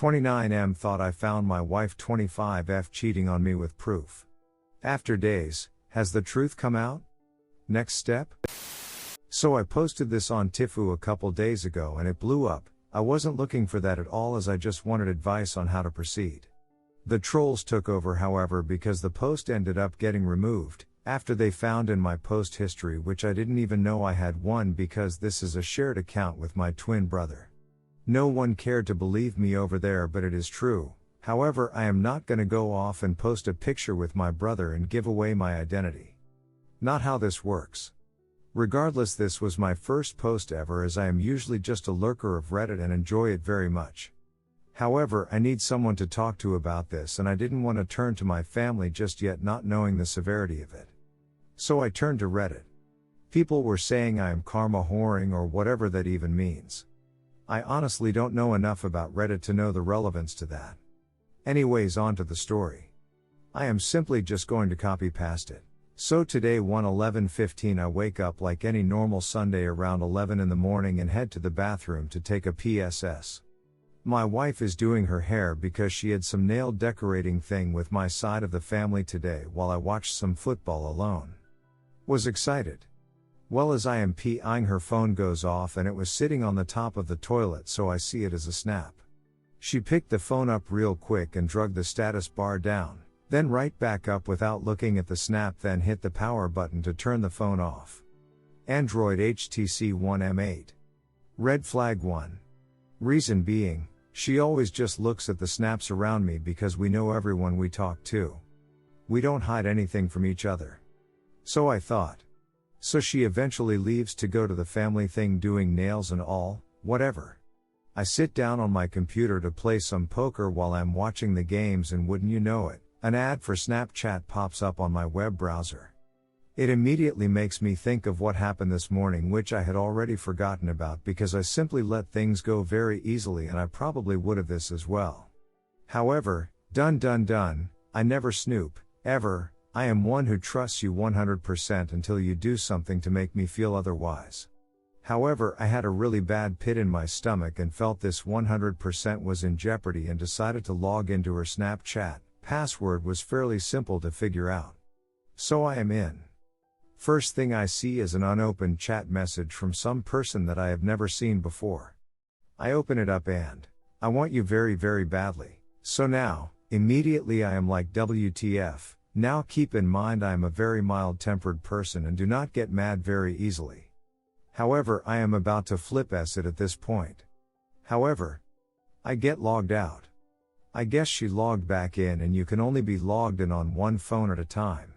29M thought I found my wife 25F cheating on me with proof. After days, has the truth come out? Next step? So I posted this on Tifu a couple days ago and it blew up. I wasn't looking for that at all, as I just wanted advice on how to proceed. The trolls took over, however, because the post ended up getting removed after they found in my post history, which I didn't even know I had one, because this is a shared account with my twin brother. No one cared to believe me over there, but it is true. However, I am not gonna go off and post a picture with my brother and give away my identity. Not how this works. Regardless, this was my first post ever, as I am usually just a lurker of Reddit and enjoy it very much. However, I need someone to talk to about this, and I didn't want to turn to my family just yet, not knowing the severity of it. So I turned to Reddit. People were saying I am karma whoring, or whatever that even means. I honestly don't know enough about Reddit to know the relevance to that. Anyways, on to the story. I am simply just going to copy past it. So today 11:15 I wake up like any normal Sunday around 11 in the morning and head to the bathroom to take a PSS. My wife is doing her hair because she had some nail decorating thing with my side of the family today, while I watched some football alone. Was excited. Well, as I am peeing, her phone goes off and it was sitting on the top of the toilet, so I see it as a snap. She picked the phone up real quick and dragged the status bar down, then right back up without looking at the snap, then hit the power button to turn the phone off. Android HTC One M8. Red flag 1. Reason being, she always just looks at the snaps around me because we know everyone we talk to. We don't hide anything from each other. So I thought. So she eventually leaves to go to the family thing, doing nails and all, whatever. I sit down on my computer to play some poker while I'm watching the games, and wouldn't you know it, an ad for Snapchat pops up on my web browser. It immediately makes me think of what happened this morning, which I had already forgotten about because I simply let things go very easily, and I probably would have this as well. However, done, I never snoop, ever. I am one who trusts you 100% until you do something to make me feel otherwise. However, I had a really bad pit in my stomach and felt this 100% was in jeopardy and decided to log into her Snapchat. Password was fairly simple to figure out. So I am in. First thing I see is an unopened chat message from some person that I have never seen before. I open it up and, "I want you very, very badly." So now, immediately I am like, WTF. Now keep in mind I am a very mild-tempered person and do not get mad very easily. However, I am about to flip acid at this point. However, I get logged out. I guess she logged back in, and you can only be logged in on one phone at a time.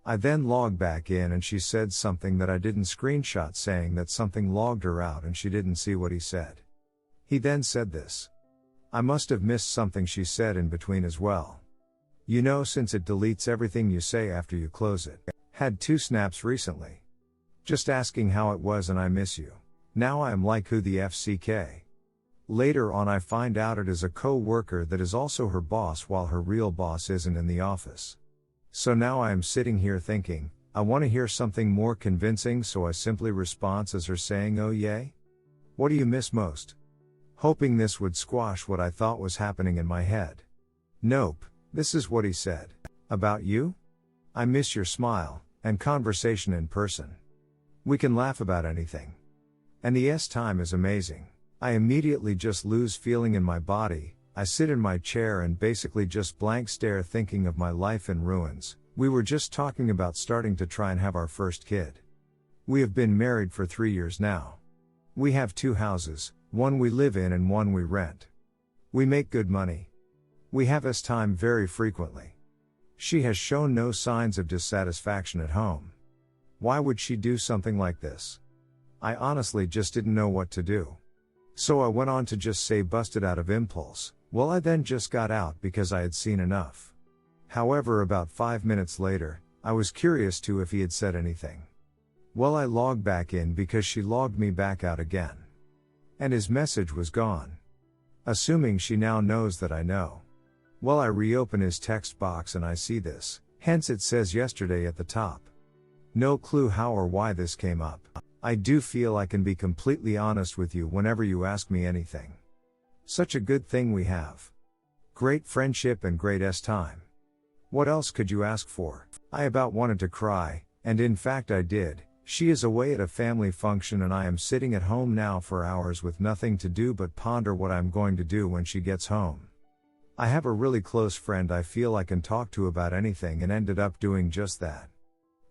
I then logged back in and she said something that I didn't screenshot, saying that something logged her out and she didn't see what he said. He then said this. I must have missed something she said in between as well. You know, since it deletes everything you say after you close it. Had 2 snaps recently. Just asking how it was and I miss you. Now I am like, who the FCK? Later on I find out it is a co-worker that is also her boss, while her real boss isn't in the office. So now I am sitting here thinking, I want to hear something more convincing, so I simply respond as her saying, "Oh yay? What do you miss most?" Hoping this would squash what I thought was happening in my head. Nope, this is what he said. About you? I miss your smile, and conversation in person. We can laugh about anything. And the time is amazing. I immediately just lose feeling in my body. I sit in my chair and basically just blank stare, thinking of my life in ruins. We were just talking about starting to try and have our first kid. We have been married for 3 years now. We have 2 houses, one we live in and one we rent. We make good money. We have time very frequently. She has shown no signs of dissatisfaction at home. Why would she do something like this? I honestly just didn't know what to do. So I went on to just say busted out of impulse. Well, I then just got out because I had seen enough. However, about 5 minutes later, I was curious too if he had said anything. Well, I logged back in because she logged me back out again. And his message was gone. Assuming she now knows that I know. Well, I reopen his text box and I see this, hence it says yesterday at the top. No clue how or why this came up. I do feel I can be completely honest with you whenever you ask me anything. Such a good thing we have. Great friendship and great time. What else could you ask for? I about wanted to cry, and in fact I did. She is away at a family function and I am sitting at home now for hours with nothing to do but ponder what I'm going to do when she gets home. I have a really close friend I feel I can talk to about anything and ended up doing just that.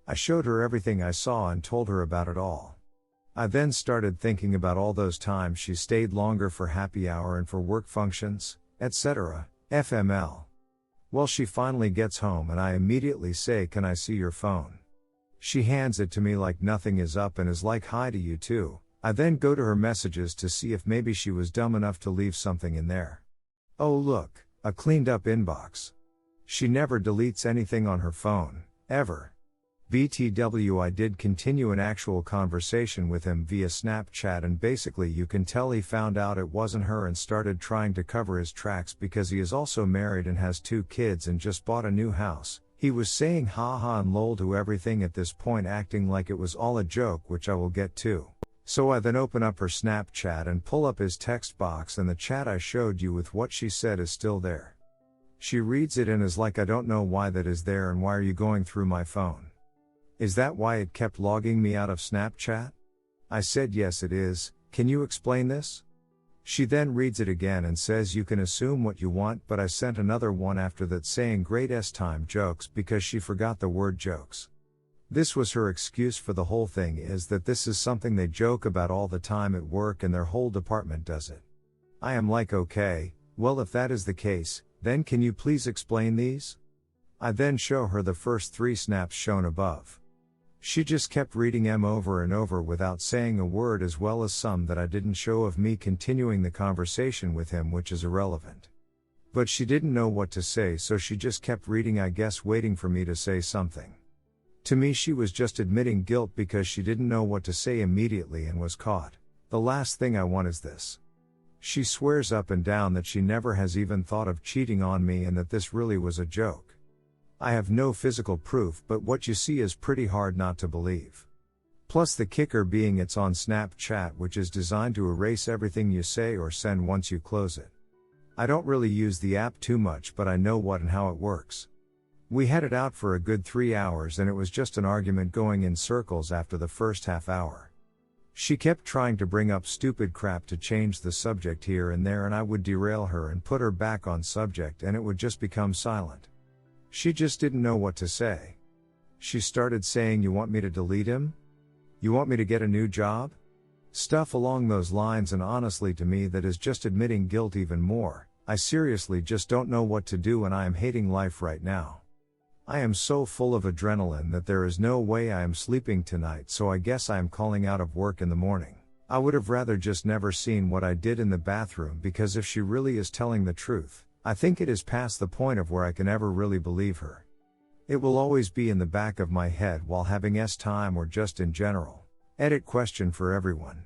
I showed her everything I saw and told her about it all. I then started thinking about all those times she stayed longer for happy hour and for work functions, etc., FML. Well, she finally gets home and I immediately say, "Can I see your phone?" She hands it to me like nothing is up and is like, "Hi to you too." I then go to her messages to see if maybe she was dumb enough to leave something in there. Oh look, a cleaned up inbox. She never deletes anything on her phone, ever. BTW, I did continue an actual conversation with him via Snapchat and basically you can tell he found out it wasn't her and started trying to cover his tracks because he is also married and has 2 kids and just bought a new house. He was saying haha and lol to everything at this point, acting like it was all a joke, which I will get to. So I then open up her Snapchat and pull up his text box and the chat I showed you with what she said is still there. She reads it and is like, "I don't know why that is there and why are you going through my phone? Is that why it kept logging me out of Snapchat?" I said, "Yes it is, can you explain this?" She then reads it again and says, "You can assume what you want," but I sent another one after that saying great time jokes because she forgot the word jokes. This was her excuse for the whole thing, is that this is something they joke about all the time at work and their whole department does it. I am like, okay, well if that is the case, then can you please explain these? I then show her the first 3 snaps shown above. She just kept reading them over and over without saying a word, as well as some that I didn't show of me continuing the conversation with him, which is irrelevant. But she didn't know what to say, so she just kept reading, I guess waiting for me to say something. To me she was just admitting guilt because she didn't know what to say immediately and was caught. The last thing I want is this. She swears up and down that she never has even thought of cheating on me and that this really was a joke. I have no physical proof, but what you see is pretty hard not to believe. Plus the kicker being it's on Snapchat, which is designed to erase everything you say or send once you close it. I don't really use the app too much, but I know what and how it works. We had it out for a good 3 hours and it was just an argument going in circles after the first half hour. She kept trying to bring up stupid crap to change the subject here and there, and I would derail her and put her back on subject and it would just become silent. She just didn't know what to say. She started saying, "You want me to delete him? You want me to get a new job?" Stuff along those lines, and honestly to me that is just admitting guilt even more. I seriously just don't know what to do and I am hating life right now. I am so full of adrenaline that there is no way I am sleeping tonight, so I guess I am calling out of work in the morning. I would have rather just never seen what I did in the bathroom, because if she really is telling the truth, I think it is past the point of where I can ever really believe her. It will always be in the back of my head while having time or just in general. Edit question for everyone.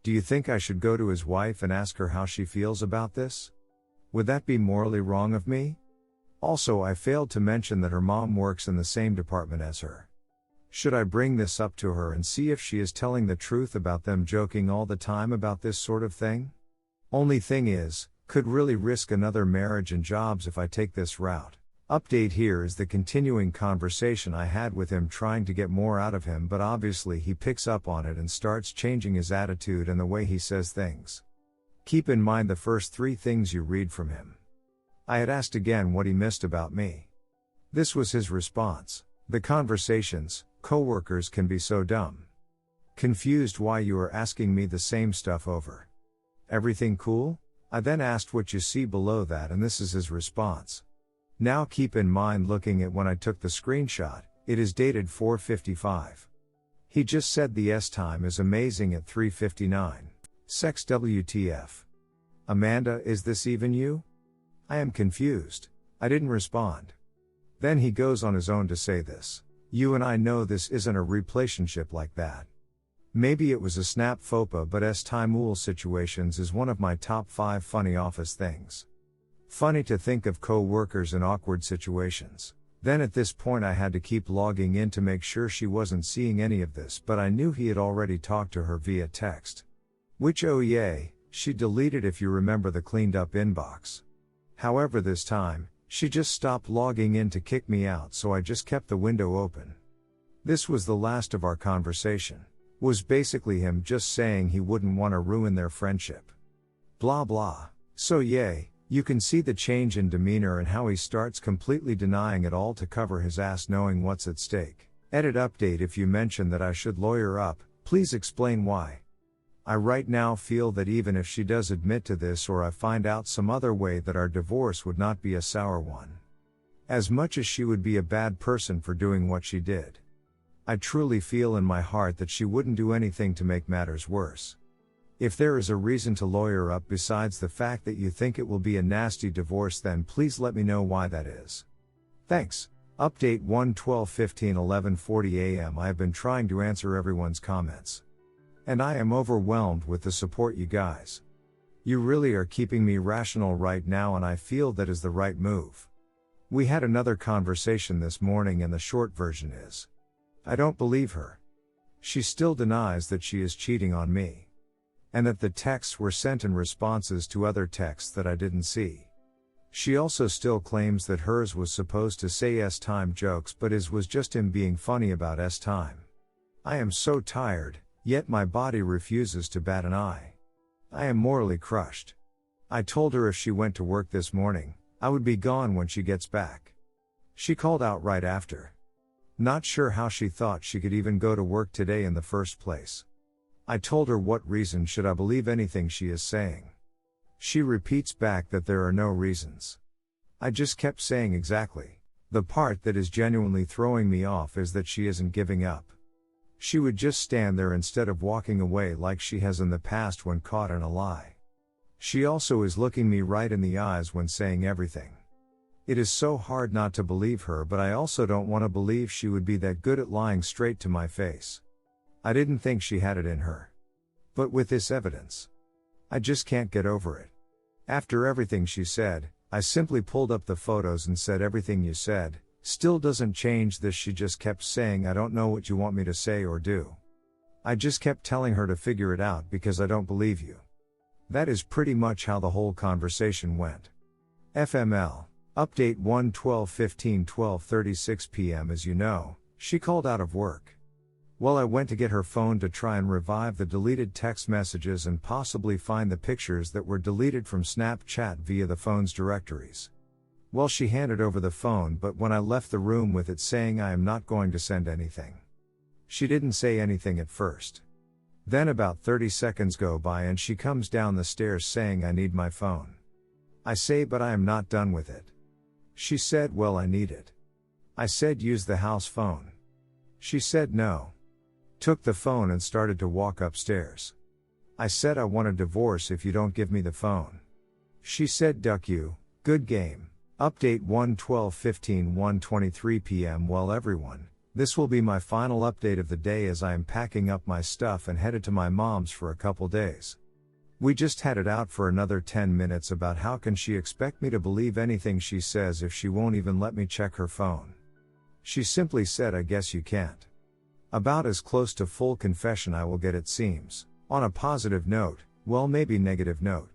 Do you think I should go to his wife and ask her how she feels about this? Would that be morally wrong of me? Also, I failed to mention that her mom works in the same department as her. Should I bring this up to her and see if she is telling the truth about them joking all the time about this sort of thing? Only thing is, could really risk another marriage and jobs if I take this route. Update here is the continuing conversation I had with him, trying to get more out of him, but obviously he picks up on it and starts changing his attitude and the way he says things. Keep in mind the first 3 things you read from him. I had asked again what he missed about me. This was his response. The conversations, coworkers can be so dumb. Confused why you are asking me the same stuff over. Everything cool? I then asked what you see below that, and this is his response. Now keep in mind, looking at when I took the screenshot, it is dated 4:55. He just said the time is amazing at 3:59. Sex WTF. Amanda, is this even you? I am confused. I didn't respond. Then he goes on his own to say this. You and I know this isn't a relationship like that. Maybe it was a snap faux pas, but time situations is one of my top 5 funny office things. Funny to think of co-workers in awkward situations. Then at this point I had to keep logging in to make sure she wasn't seeing any of this, but I knew he had already talked to her via text. Which, oh yay, She deleted, if you remember, the cleaned up inbox. However, this time, she just stopped logging in to kick me out, so I just kept the window open. This was the last of our conversation. Was basically him just saying he wouldn't want to ruin their friendship. Blah blah. So yay, you can see the change in demeanor and how he starts completely denying it all to cover his ass, knowing what's at stake. Edit update: if you mention that I should lawyer up, please explain why. I right now feel that even if she does admit to this, or I find out some other way, that our divorce would not be a sour one. As much as she would be a bad person for doing what she did, I truly feel in my heart that she wouldn't do anything to make matters worse. If there is a reason to lawyer up besides the fact that you think it will be a nasty divorce, then please let me know why that is. Thanks. Update 1/12/15 a.m. I have been trying to answer everyone's comments. And I am overwhelmed with the support, you guys. You really are keeping me rational right now, and I feel that is the right move. We had another conversation this morning, and the short version is, I don't believe her. She still denies that she is cheating on me. And that the texts were sent in responses to other texts that I didn't see. She also still claims that hers was supposed to say S-time jokes, but his was just him being funny about S-time. I am so tired, yet my body refuses to bat an eye. I am morally crushed. I told her if she went to work this morning, I would be gone when she gets back. She called out right after. Not sure how she thought she could even go to work today in the first place. I told her, what reason should I believe anything she is saying? She repeats back that there are no reasons. I just kept saying exactly. The part that is genuinely throwing me off is that she isn't giving up. She would just stand there instead of walking away like she has in the past when caught in a lie. She also is looking me right in the eyes when saying everything. It is so hard not to believe her, but I also don't want to believe she would be that good at lying straight to my face. I didn't think she had it in her. But with this evidence, I just can't get over it. After everything she said, I simply pulled up the photos and said, everything you said still doesn't change this. She just kept saying, I don't know what you want me to say or do. I just kept telling her to figure it out because I don't believe you. That is pretty much how the whole conversation went. FML. Update 1/12/15 p.m. As you know, she called out of work. Well, I went to get her phone to try and revive the deleted text messages and possibly find the pictures that were deleted from Snapchat via the phone's directories. Well, she handed over the phone, but when I left the room with it saying I am not going to send anything. She didn't say anything at first. Then about 30 seconds go by and she comes down the stairs saying I need my phone. I say, but I am not done with it. She said, well, I need it. I said, use the house phone. She said no. Took the phone and started to walk upstairs. I said, I want a divorce if you don't give me the phone. She said, duck you. Good game. Update 1/12/15 p.m. Well, everyone, this will be my final update of the day as I am packing up my stuff and headed to my mom's for a couple days. We just had it out for another 10 minutes about how can she expect me to believe anything she says if she won't even let me check her phone. She simply said, I guess you can't. About as close to full confession I will get, it seems. On a positive note, well, maybe negative note.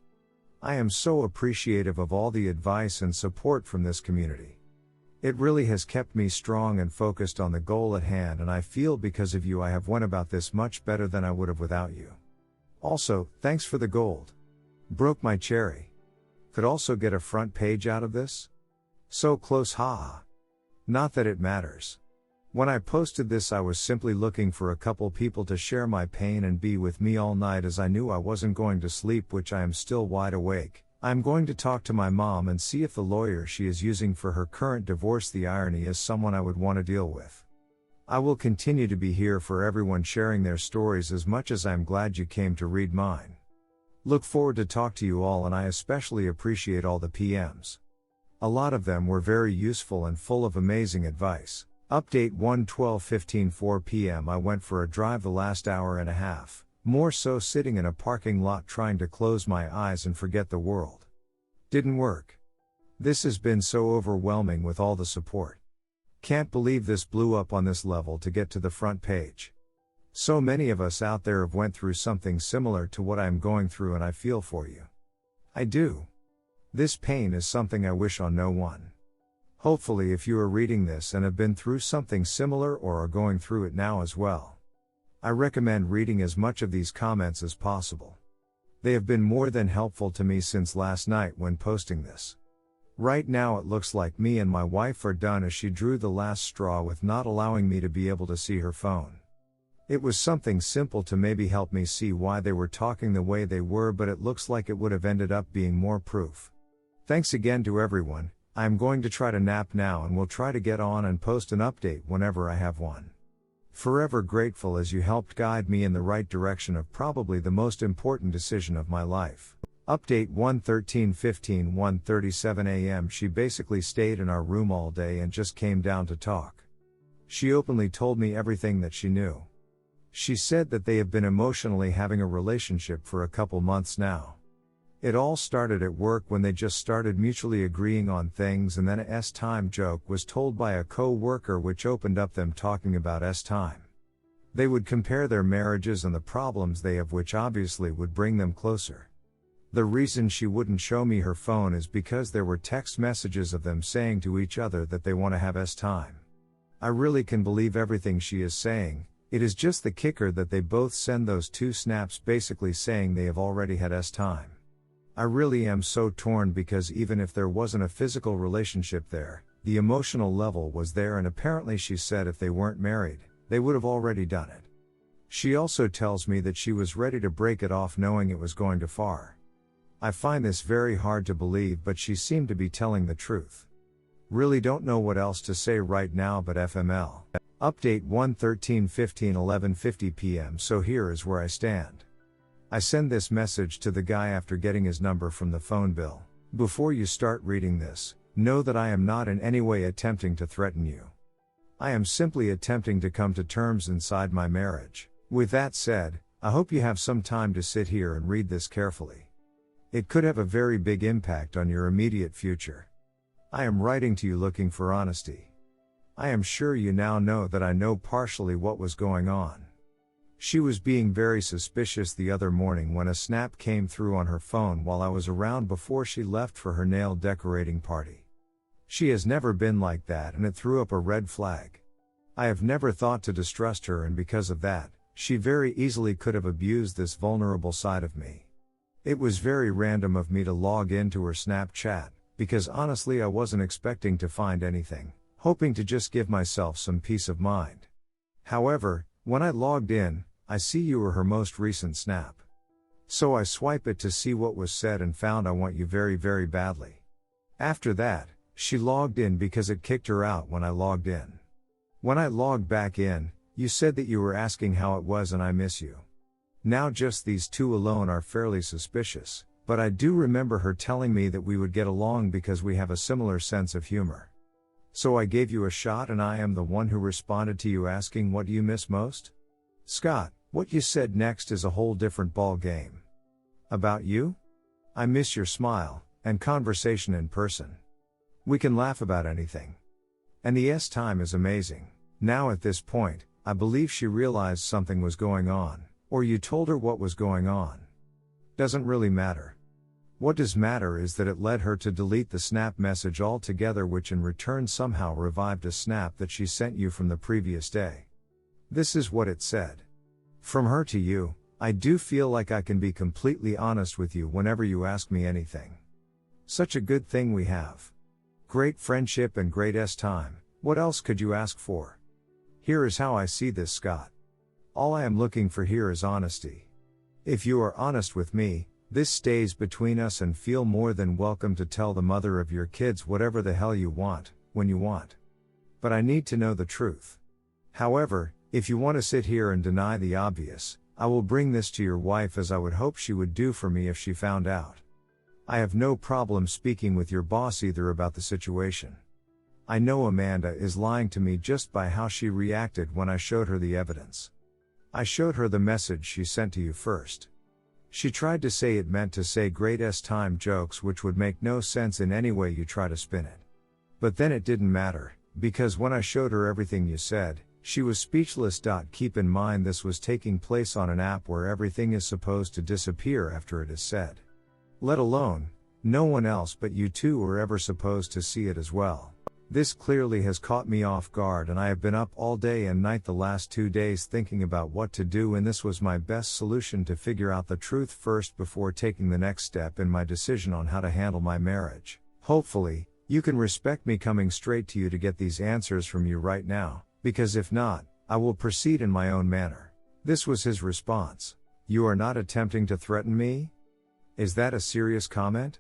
I am so appreciative of all the advice and support from this community. It really has kept me strong and focused on the goal at hand, and I feel because of you I have went about this much better than I would have without you. Also, thanks for the gold. Broke my cherry. Could also get a front page out of this? So close, haha. Not that it matters. When I posted this I was simply looking for a couple people to share my pain and be with me all night, as I knew I wasn't going to sleep, which I am still wide awake. I'm going to talk to my mom and see if the lawyer she is using for her current divorce, the irony, is someone I would want to deal with. I will continue to be here for everyone sharing their stories as much as I'm glad you came to read mine. Look forward to talk to you all, and I especially appreciate all the PMs. A lot of them were very useful and full of amazing advice. Update 1/12/15 p.m. I went for a drive the last hour and a half, more so sitting in a parking lot trying to close my eyes and forget the world. Didn't work. This has been so overwhelming with all the support. Can't believe this blew up on this level to get to the front page. So many of us out there have went through something similar to what I am going through, and I feel for you. I do. This pain is something I wish on no one. Hopefully, if you are reading this and have been through something similar or are going through it now as well, I recommend reading as much of these comments as possible. They have been more than helpful to me since last night when posting this. Right now it looks like me and my wife are done, as she drew the last straw with not allowing me to be able to see her phone. It was something simple to maybe help me see why they were talking the way they were, but it looks like it would have ended up being more proof. Thanks again to everyone. I am going to try to nap now and will try to get on and post an update whenever I have one. Forever grateful, as you helped guide me in the right direction of probably the most important decision of my life. Update 1:13:15 1:37 a.m. She basically stayed in our room all day and just came down to talk. She openly told me everything that she knew. She said that they have been emotionally having a relationship for a couple months now. It all started at work when they just started mutually agreeing on things, and then a S-time joke was told by a co-worker which opened up them talking about S-time. They would compare their marriages and the problems they have, which obviously would bring them closer. The reason she wouldn't show me her phone is because there were text messages of them saying to each other that they want to have S-time. I really can believe everything she is saying. It is just the kicker that they both send those two snaps basically saying they have already had S-time. I really am so torn, because even if there wasn't a physical relationship there, the emotional level was there, and apparently she said if they weren't married, they would have already done it. She also tells me that she was ready to break it off knowing it was going too far. I find this very hard to believe, but she seemed to be telling the truth. Really don't know what else to say right now, but FML. Update 1:13:15 11:50 p.m. So here is where I stand. I send this message to the guy after getting his number from the phone bill. Before you start reading this, know that I am not in any way attempting to threaten you. I am simply attempting to come to terms inside my marriage. With that said, I hope you have some time to sit here and read this carefully. It could have a very big impact on your immediate future. I am writing to you looking for honesty. I am sure you now know that I know partially what was going on. She was being very suspicious the other morning when a snap came through on her phone while I was around before she left for her nail decorating party. She has never been like that, and it threw up a red flag. I have never thought to distrust her, and because of that, she very easily could have abused this vulnerable side of me. It was very random of me to log into her Snapchat, because honestly I wasn't expecting to find anything, hoping to just give myself some peace of mind. However, when I logged in, I see you were her most recent snap. So I swipe it to see what was said and found I want you very, very badly. After that, she logged in because it kicked her out when I logged in. When I logged back in, you said that you were asking how it was and I miss you. Now just these two alone are fairly suspicious, but I do remember her telling me that we would get along because we have a similar sense of humor. So I gave you a shot, and I am the one who responded to you asking what do you miss most? Scott, what you said next is a whole different ball game. About you? I miss your smile, and conversation in person. We can laugh about anything. And the S-time is amazing. Now at this point, I believe she realized something was going on, or you told her what was going on. Doesn't really matter. What does matter is that it led her to delete the snap message altogether, which in return somehow revived a snap that she sent you from the previous day. This is what it said. From her to you, I do feel like I can be completely honest with you whenever you ask me anything. Such a good thing we have. Great friendship and great S-time, what else could you ask for? Here is how I see this, Scott. All I am looking for here is honesty. If you are honest with me, this stays between us, and feel more than welcome to tell the mother of your kids whatever the hell you want, when you want. But I need to know the truth. However, if you want to sit here and deny the obvious, I will bring this to your wife, as I would hope she would do for me if she found out. I have no problem speaking with your boss either about the situation. I know Amanda is lying to me just by how she reacted when I showed her the evidence. I showed her the message she sent to you first. She tried to say it meant to say great S-time jokes, which would make no sense in any way you try to spin it. But then it didn't matter, because when I showed her everything you said, She was speechless. Keep in mind this was taking place on an app where everything is supposed to disappear after it is said. Let alone, no one else but you two are ever supposed to see it as well. This clearly has caught me off guard, and I have been up all day and night the last 2 days thinking about what to do, and this was my best solution to figure out the truth first before taking the next step in my decision on how to handle my marriage. Hopefully, you can respect me coming straight to you to get these answers from you right now, because if not, I will proceed in my own manner. This was his response. You are not attempting to threaten me? Is that a serious comment?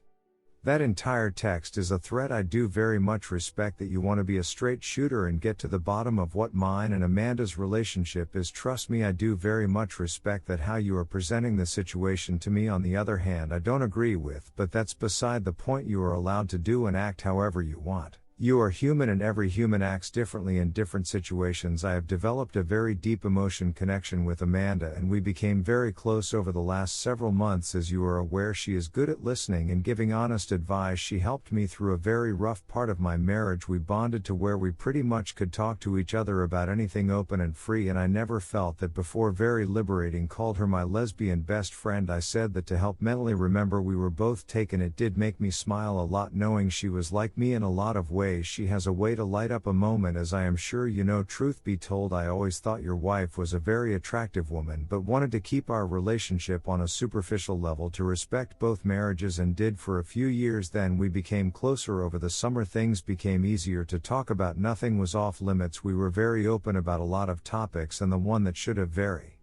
That entire text is a threat. I do very much respect that you want to be a straight shooter and get to the bottom of what mine and Amanda's relationship is. Trust me, I do very much respect that. How you are presenting the situation to me, on the other hand, I don't agree with, but that's beside the point. You are allowed to do and act however you want. You are human and every human acts differently in different situations. I have developed a very deep emotion connection with Amanda, and we became very close over the last several months. As you are aware, she is good at listening and giving honest advice. She helped me through a very rough part of my marriage. We bonded to where we pretty much could talk to each other about anything open and free, and I never felt that before. Very liberating. Called her my lesbian best friend. I said that to help mentally remember we were both taken. It did make me smile a lot knowing she was like me in a lot of ways. She has a way to light up a moment, as I am sure you know. Truth be told, I always thought your wife was a very attractive woman, but wanted to keep our relationship on a superficial level to respect both marriages, and did for a few years. Then we became closer over the summer. Things became easier to talk about. Nothing was off limits. We were very open about a lot of topics, and the one that should have very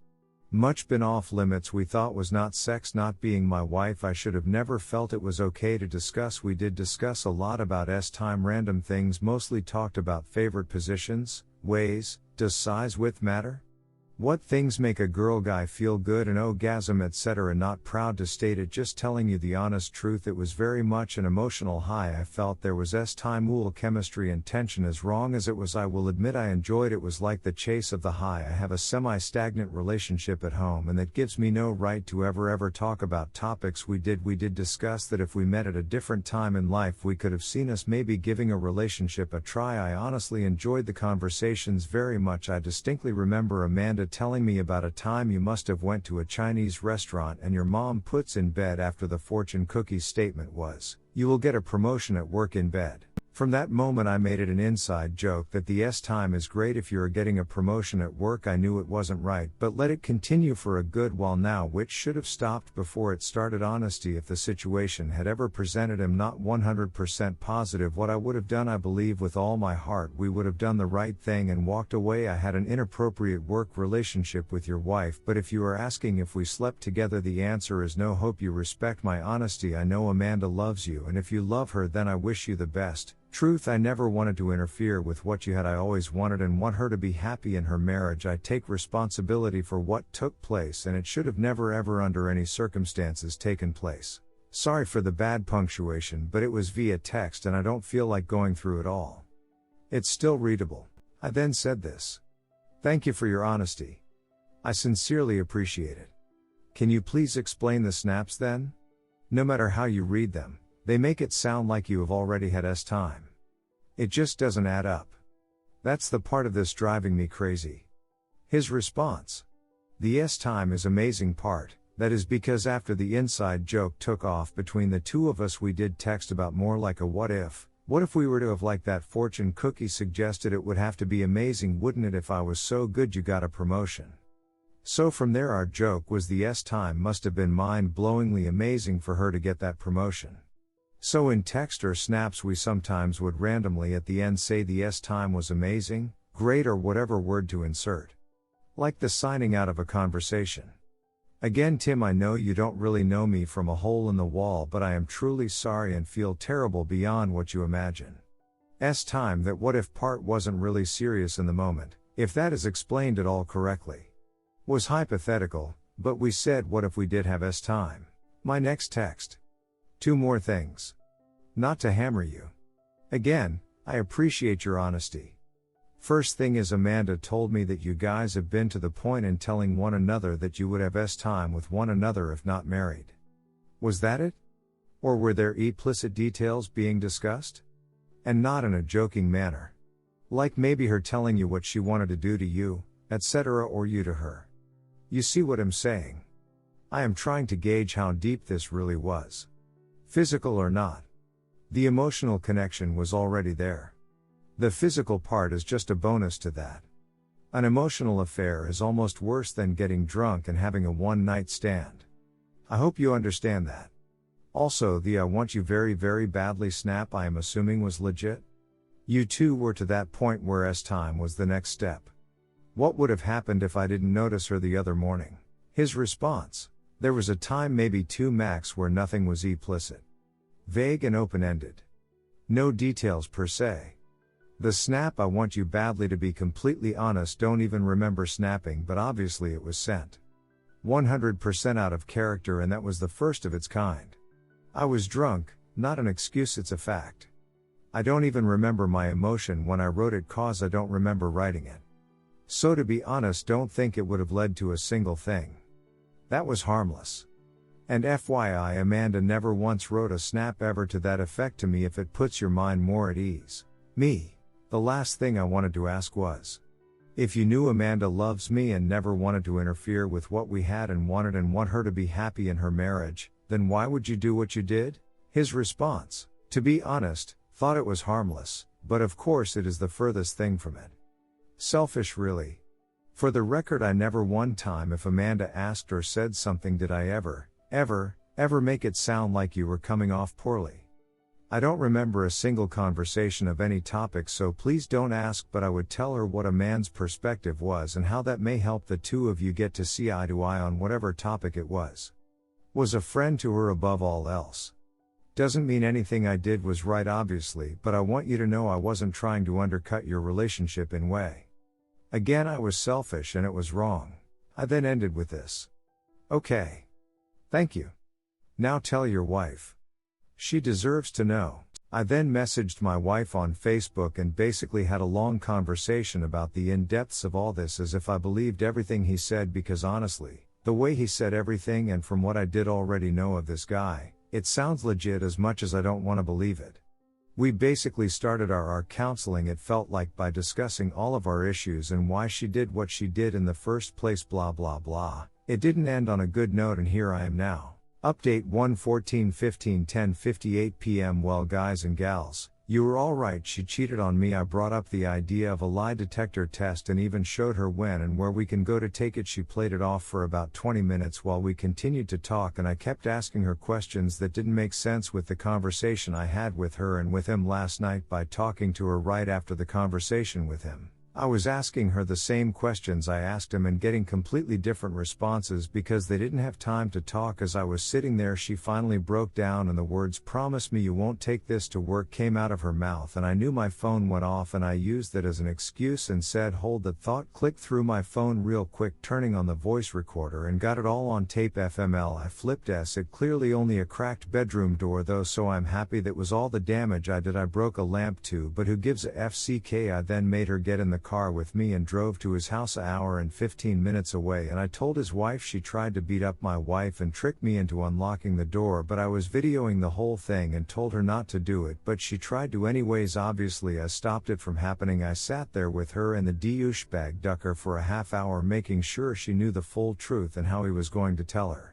much been off limits we thought was not sex. Not being my wife, I should have never felt it was okay to discuss. We did discuss a lot about time, random things, mostly talked about favorite positions, ways. Does size, width matter? What things make a girl guy feel good and orgasm, etc. Not proud to state it, just telling you the honest truth. It was very much an emotional high. I felt there was time, chemistry and tension. As wrong as it was, I will admit I enjoyed it. Was like the chase of the high. I have a semi-stagnant relationship at home, and that gives me no right to ever talk about topics we did discuss that if we met at a different time in life we could have seen us maybe giving a relationship a try. I honestly enjoyed the conversations very much. I distinctly remember Amanda telling me about a time you must have went to a Chinese restaurant and your mom puts in bed after the fortune cookie. Statement was, "You will get a promotion at work in bed." From that moment I made it an inside joke that the time is great if you're getting a promotion at work. I knew it wasn't right, but let it continue for a good while now, which should have stopped before it started. Honesty. If the situation had ever presented, I'm not 100% positive what I would have done. I believe with all my heart we would have done the right thing and walked away. I had an inappropriate work relationship with your wife, but if you are asking if we slept together, the answer is no. Hope you respect my honesty. I know Amanda loves you, and if you love her, then I wish you the best. Truth. I never wanted to interfere with what you had. I always wanted and want her to be happy in her marriage. I take responsibility for what took place, and it should have never ever under any circumstances taken place. Sorry for the bad punctuation, but it was via text and I don't feel like going through it all. It's still readable. I then said this. Thank you for your honesty. I sincerely appreciate it. Can you please explain the snaps then? No matter how you read them, they make it sound like you have already had time. It just doesn't add up. That's the part of this driving me crazy. His response. The time is amazing part. That is because after the inside joke took off between the two of us, we did text about more like a what if. What if we were to have liked that fortune cookie? Suggested it would have to be amazing, wouldn't it, if I was so good you got a promotion. So from there our joke was the time must have been mind-blowingly amazing for her to get that promotion. So in text or snaps we sometimes would randomly at the end say the time was amazing, great, or whatever word to insert. Like the signing out of a conversation. Again, Tim, I know you don't really know me from a hole in the wall, but I am truly sorry and feel terrible beyond what you imagine. Time, that what if part wasn't really serious in the moment, if that is explained at all correctly. Was hypothetical, but we said what if we did have time. My next text. 2 more things. Not to hammer you. Again, I appreciate your honesty. First thing is, Amanda told me that you guys have been to the point in telling one another that you would have time with one another if not married. Was that it? Or were there implicit details being discussed? And not in a joking manner. Like maybe her telling you what she wanted to do to you, etc., or you to her. You see what I'm saying? I am trying to gauge how deep this really was. Physical or not. The emotional connection was already there. The physical part is just a bonus to that. An emotional affair is almost worse than getting drunk and having a one-night stand. I hope you understand that. Also, the "I want you very very badly" snap I am assuming was legit? You two were to that point where time was the next step. What would have happened if I didn't notice her the other morning? His response: there was a time, maybe two max, where nothing was implicit. Vague and open-ended. No details per se. The snap "I want you badly" to be completely honest don't even remember snapping, but obviously it was sent 100% out of character, and that was the first of its kind. I was drunk, not an excuse, it's a fact. I don't even remember my emotion when I wrote it, cause I don't remember writing it. So to be honest, don't think it would have led to a single thing. That was harmless. And FYI, Amanda never once wrote a snap ever to that effect to me, if it puts your mind more at ease. Me. The last thing I wanted to ask was, if you knew Amanda loves me and never wanted to interfere with what we had and want her to be happy in her marriage, then why would you do what you did? His response: to be honest, thought it was harmless, but of course it is the furthest thing from it. Selfish, really. For the record, I never one time, if Amanda asked or said something, did I ever make it sound like you were coming off poorly. I don't remember a single conversation of any topic, so please don't ask, but I would tell her what a man's perspective was and how that may help the two of you get to see eye to eye on whatever topic it was. Was a friend to her above all else. Doesn't mean anything I did was right, obviously, but I want you to know I wasn't trying to undercut your relationship in way. Again, I was selfish and it was wrong. I then ended with this: okay. Thank you. Now tell your wife. She deserves to know. I then messaged my wife on Facebook and basically had a long conversation about the in-depths of all this, as if I believed everything he said, because honestly, the way he said everything, and from what I did already know of this guy, it sounds legit, as much as I don't want to believe it. We basically started our counseling, it felt like, by discussing all of our issues and why she did what she did in the first place, blah blah blah. It didn't end on a good note, and here I am now. Update 1/14/15 10:58 p.m. Well, guys and gals, you were all right. She cheated on me. I brought up the idea of a lie detector test and even showed her when and where we can go to take it. She played it off for about 20 minutes while we continued to talk, and I kept asking her questions that didn't make sense with the conversation I had with her and with him last night. By talking to her right after the conversation with him, I was asking her the same questions I asked him and getting completely different responses because they didn't have time to talk. As I was sitting there, she finally broke down and the words "promise me you won't take this to work" came out of her mouth, and I knew my phone went off, and I used that as an excuse and said hold that thought, clicked through my phone real quick, turning on the voice recorder, and got it all on tape. FML, I flipped S. It clearly only a cracked bedroom door though, so I'm happy that was all the damage I did. I broke a lamp too, but who gives a FCK. I then made her get in the car with me and drove to his house, an hour and 15 minutes away, and I told his wife she tried to beat up my wife and trick me into unlocking the door, but I was videoing the whole thing and told her not to do it, but she tried to anyways. Obviously I stopped it from happening. I sat there with her and the douchebag ducker for a half hour, making sure she knew the full truth and how he was going to tell her.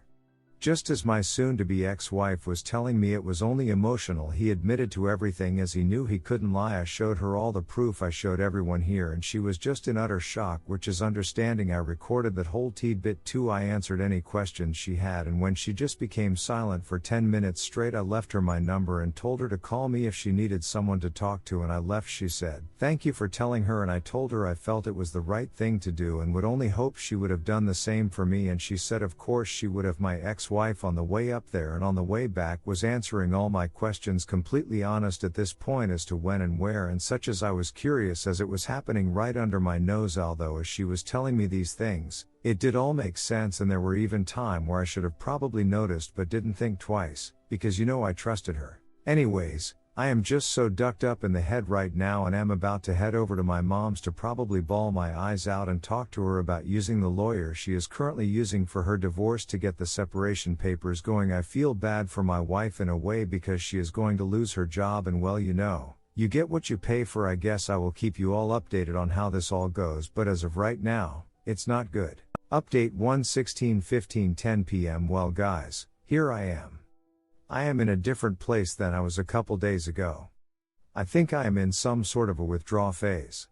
Just as my soon-to-be ex-wife was telling me it was only emotional, he admitted to everything as he knew he couldn't lie. I showed her all the proof I showed everyone here, and she was just in utter shock, which is understanding. I recorded that whole tidbit too. I answered any questions she had, and when she just became silent for 10 minutes straight, I left her my number and told her to call me if she needed someone to talk to, and I left. She said, "Thank you for telling her," and I told her I felt it was the right thing to do and would only hope she would have done the same for me, and she said of course she would have. My ex-wife on the way up there and on the way back was answering all my questions, completely honest at this point as to when and where and such, as I was curious as it was happening right under my nose. Although as she was telling me these things, it did all make sense, and there were even time where I should have probably noticed but didn't think twice, because I trusted her. Anyways, I am just so ducked up in the head right now, and am about to head over to my mom's to probably bawl my eyes out and talk to her about using the lawyer she is currently using for her divorce to get the separation papers going. I feel bad for my wife in a way because she is going to lose her job, and well, You get what you pay for. I guess I will keep you all updated on how this all goes, but as of right now, it's not good. Update 1/16/15 p.m. Well guys, here I am. I am in a different place than I was a couple days ago. I think I am in some sort of a withdrawal phase.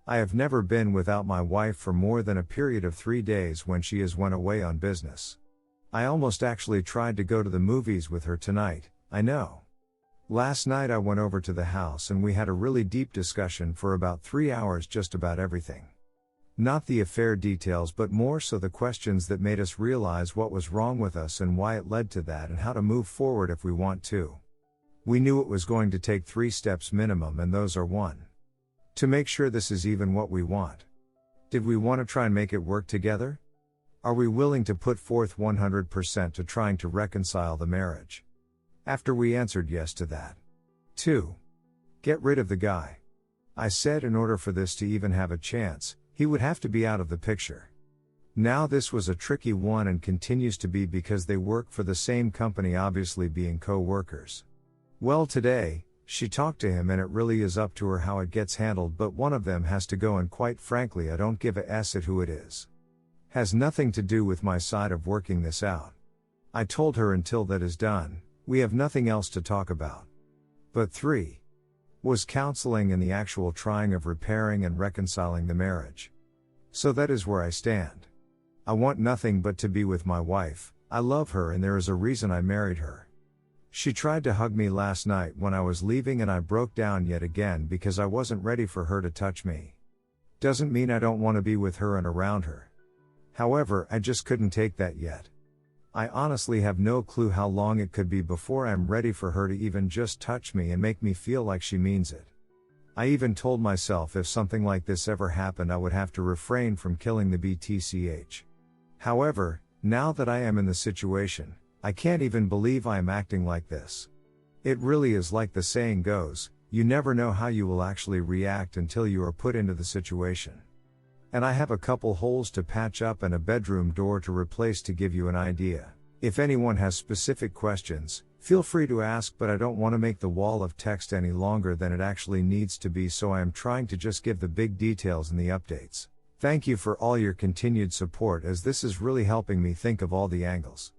I have never been without my wife for more than a period of 3 days when she went away on business. I almost actually tried to go to the movies with her tonight, I know. Last night I went over to the house and we had a really deep discussion for about 3 hours just about everything. Not the affair details but more so the questions that made us realize what was wrong with us and why it led to that and how to move forward if we want to. We knew it was going to take 3 steps minimum and those are 1. To make sure this is even what we want. Did we want to try and make it work together? Are we willing to put forth 100% to trying to reconcile the marriage? After we answered yes to that. 2. Get rid of the guy. I said in order for this to even have a chance, he would have to be out of the picture. Now this was a tricky one and continues to be because they work for the same company, obviously being co-workers. Well, today, she talked to him and it really is up to her how it gets handled, but one of them has to go and quite frankly I don't give a s at who it is. Has nothing to do with my side of working this out. I told her until that is done, we have nothing else to talk about. But 3. Was counseling and the actual trying of repairing and reconciling the marriage. So that is where I stand. I want nothing but to be with my wife, I love her and there is a reason I married her. She tried to hug me last night when I was leaving and I broke down yet again because I wasn't ready for her to touch me. Doesn't mean I don't want to be with her and around her. However, I just couldn't take that yet. I honestly have no clue how long it could be before I'm ready for her to even just touch me and make me feel like she means it. I even told myself if something like this ever happened I would have to refrain from killing the BTCH. However, now that I am in the situation, I can't even believe I am acting like this. It really is like the saying goes, you never know how you will actually react until you are put into the situation. And I have a couple holes to patch up and a bedroom door to replace to give you an idea. If anyone has specific questions, feel free to ask, but I don't want to make the wall of text any longer than it actually needs to be, so I am trying to just give the big details in the updates. Thank you for all your continued support as this is really helping me think of all the angles.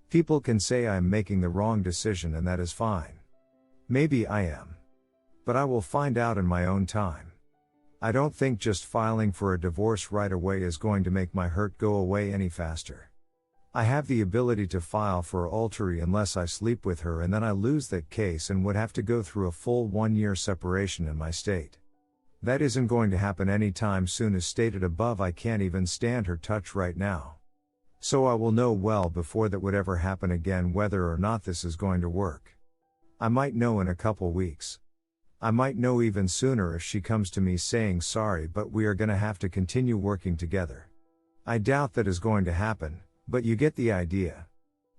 People can say I am making the wrong decision and that is fine. Maybe I am. But I will find out in my own time. I don't think just filing for a divorce right away is going to make my hurt go away any faster. I have the ability to file for adultery unless I sleep with her and then I lose that case and would have to go through a full 1-year separation in my state. That isn't going to happen anytime soon. As stated above, I can't even stand her touch right now. So I will know well before that would ever happen again whether or not this is going to work. I might know in a couple weeks. I might know even sooner if she comes to me saying sorry, but we are gonna have to continue working together. I doubt that is going to happen, but you get the idea.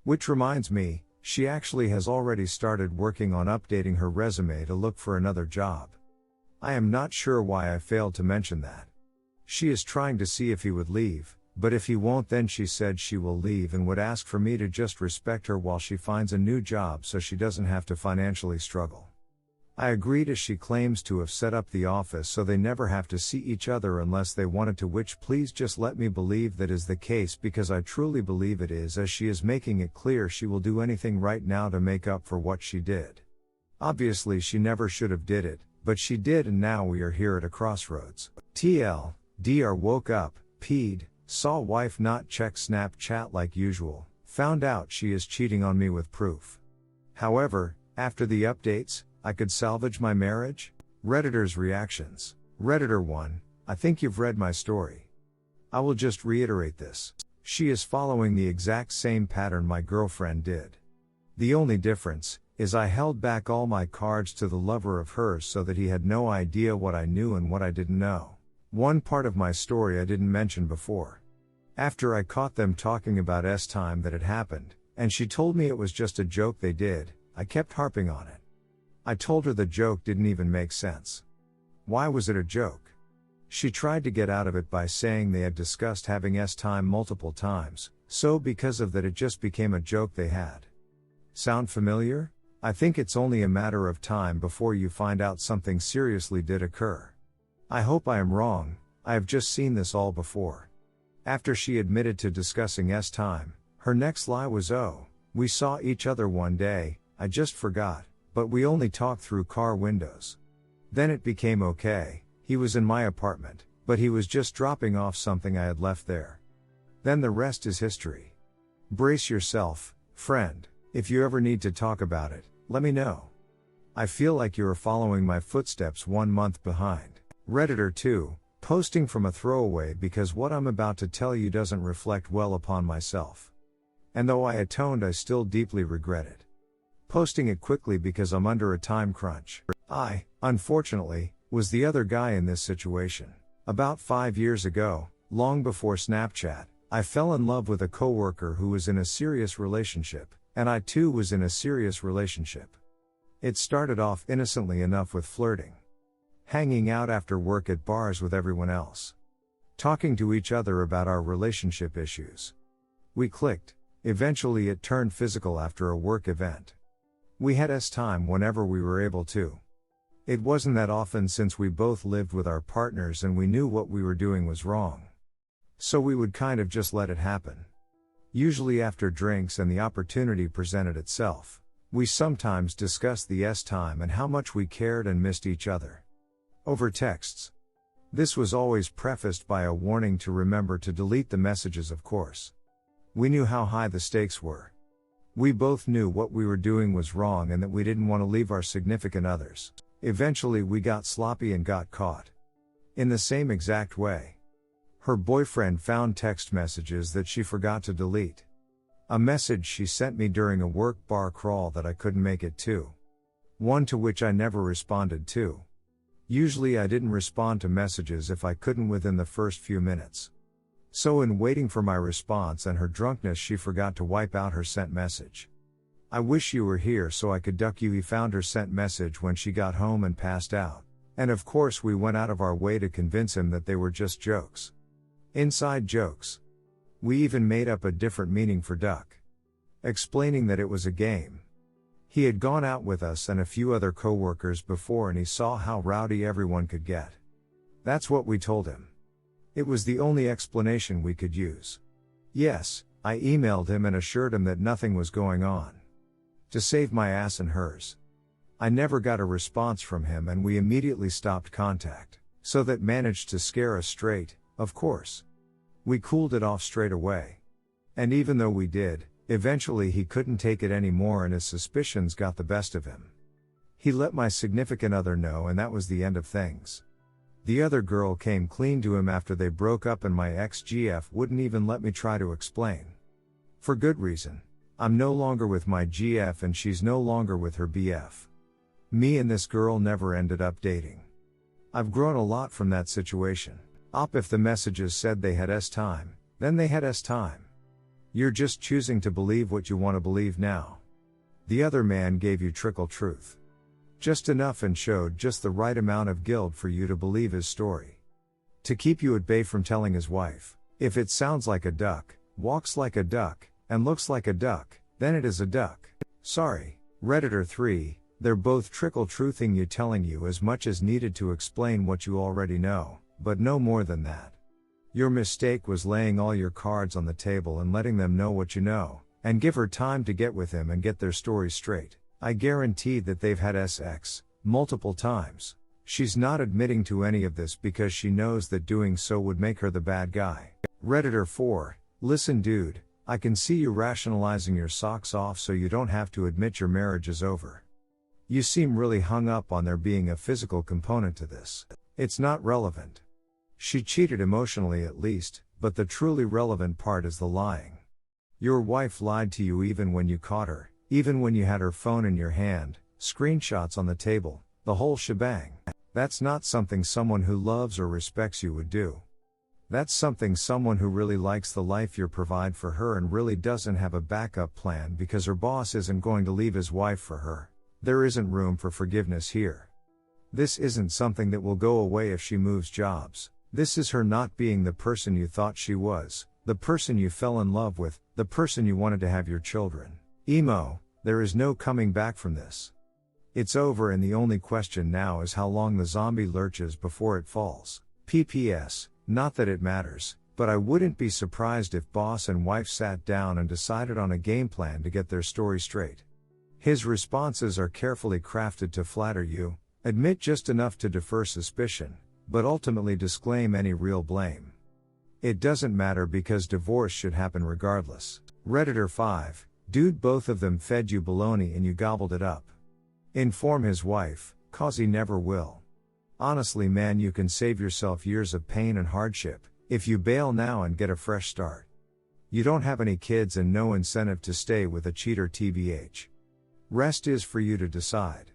Which reminds me, she actually has already started working on updating her resume to look for another job. I am not sure why I failed to mention that. She is trying to see if he would leave, but if he won't then she said she will leave and would ask for me to just respect her while she finds a new job so she doesn't have to financially struggle. I agreed as she claims to have set up the office so they never have to see each other unless they wanted to, which please just let me believe that is the case because I truly believe it is, as she is making it clear she will do anything right now to make up for what she did. Obviously she never should have did it, but she did and now we are here at a crossroads. TL, DR woke up, peed, saw wife not check Snapchat like usual, found out she is cheating on me with proof. However, after the updates, I could salvage my marriage? Redditor's reactions. Redditor 1, I think you've read my story. I will just reiterate this. She is following the exact same pattern my girlfriend did. The only difference is I held back all my cards to the lover of hers so that he had no idea what I knew and what I didn't know. One part of my story I didn't mention before. After I caught them talking about time that had happened, and she told me it was just a joke they did, I kept harping on it. I told her the joke didn't even make sense. Why was it a joke? She tried to get out of it by saying they had discussed having time multiple times, so because of that it just became a joke they had. Sound familiar? I think it's only a matter of time before you find out something seriously did occur. I hope I am wrong, I have just seen this all before. After she admitted to discussing time, her next lie was, oh, we saw each other one day, I just forgot, but we only talked through car windows. Then it became okay, he was in my apartment, but he was just dropping off something I had left there. Then the rest is history. Brace yourself, friend, if you ever need to talk about it, let me know. I feel like you are following my footsteps 1 month behind. Redditor 2, posting from a throwaway because what I'm about to tell you doesn't reflect well upon myself. And though I atoned, I still deeply regret it. Posting it quickly because I'm under a time crunch. I, unfortunately, was the other guy in this situation. About 5 years ago, long before Snapchat, I fell in love with a coworker who was in a serious relationship, and I too was in a serious relationship. It started off innocently enough with flirting. Hanging out after work at bars with everyone else. Talking to each other about our relationship issues. We clicked. Eventually it turned physical after a work event. We had time whenever we were able to. It wasn't that often since we both lived with our partners and we knew what we were doing was wrong. So we would kind of just let it happen. Usually after drinks and the opportunity presented itself. We sometimes discussed the time and how much we cared and missed each other. Over texts. This was always prefaced by a warning to remember to delete the messages, of course. We knew how high the stakes were. We both knew what we were doing was wrong and that we didn't want to leave our significant others. Eventually we got sloppy and got caught. In the same exact way. Her boyfriend found text messages that she forgot to delete. A message she sent me during a work bar crawl that I couldn't make it to. One to which I never responded to. Usually I didn't respond to messages if I couldn't within the first few minutes. So in waiting for my response and her drunkenness, she forgot to wipe out her sent message. I wish you were here so I could duck you. He found her sent message when she got home and passed out. And of course we went out of our way to convince him that they were just jokes. Inside jokes. We even made up a different meaning for duck. Explaining that it was a game. He had gone out with us and a few other coworkers before and he saw how rowdy everyone could get. That's what we told him. It was the only explanation we could use. Yes, I emailed him and assured him that nothing was going on. To save my ass and hers. I never got a response from him and we immediately stopped contact, so that managed to scare us straight, of course. We cooled it off straight away. And even though we did, eventually he couldn't take it anymore and his suspicions got the best of him. He let my significant other know and that was the end of things. The other girl came clean to him after they broke up and my ex-GF wouldn't even let me try to explain. For good reason. I'm no longer with my GF and she's no longer with her BF. Me and this girl never ended up dating. I've grown a lot from that situation. If the messages said they had time, then they had time. You're just choosing to believe what you want to believe now. The other man gave you trickle truth. Just enough and showed just the right amount of guilt for you to believe his story. To keep you at bay from telling his wife, if it sounds like a duck, walks like a duck, and looks like a duck, then it is a duck. Sorry, Redditor 3, they're both trickle truthing you, telling you as much as needed to explain what you already know, but no more than that. Your mistake was laying all your cards on the table and letting them know what you know, and give her time to get with him and get their story straight. I guarantee that they've had sex multiple times. She's not admitting to any of this because she knows that doing so would make her the bad guy. Redditor 4, listen dude, I can see you rationalizing your socks off so you don't have to admit your marriage is over. You seem really hung up on there being a physical component to this. It's not relevant. She cheated emotionally at least, but the truly relevant part is the lying. Your wife lied to you even when you caught her, even when you had her phone in your hand, screenshots on the table, the whole shebang. That's not something someone who loves or respects you would do. That's something someone who really likes the life you provide for her and really doesn't have a backup plan because her boss isn't going to leave his wife for her. There isn't room for forgiveness here. This isn't something that will go away if she moves jobs. This is her not being the person you thought she was, the person you fell in love with, the person you wanted to have your children. Emo, There is no coming back from this. It's over and the only question now is how long the zombie lurches before it falls. PPS, not that it matters, but I wouldn't be surprised if boss and wife sat down and decided on a game plan to get their story straight. His responses are carefully crafted to flatter you, admit just enough to defer suspicion, but ultimately disclaim any real blame. It doesn't matter because divorce should happen regardless. Redditor 5, dude, both of them fed you baloney and you gobbled it up. Inform his wife, cause he never will. Honestly man, you can save yourself years of pain and hardship, if you bail now and get a fresh start. You don't have any kids and no incentive to stay with a cheater tbh. Rest is for you to decide.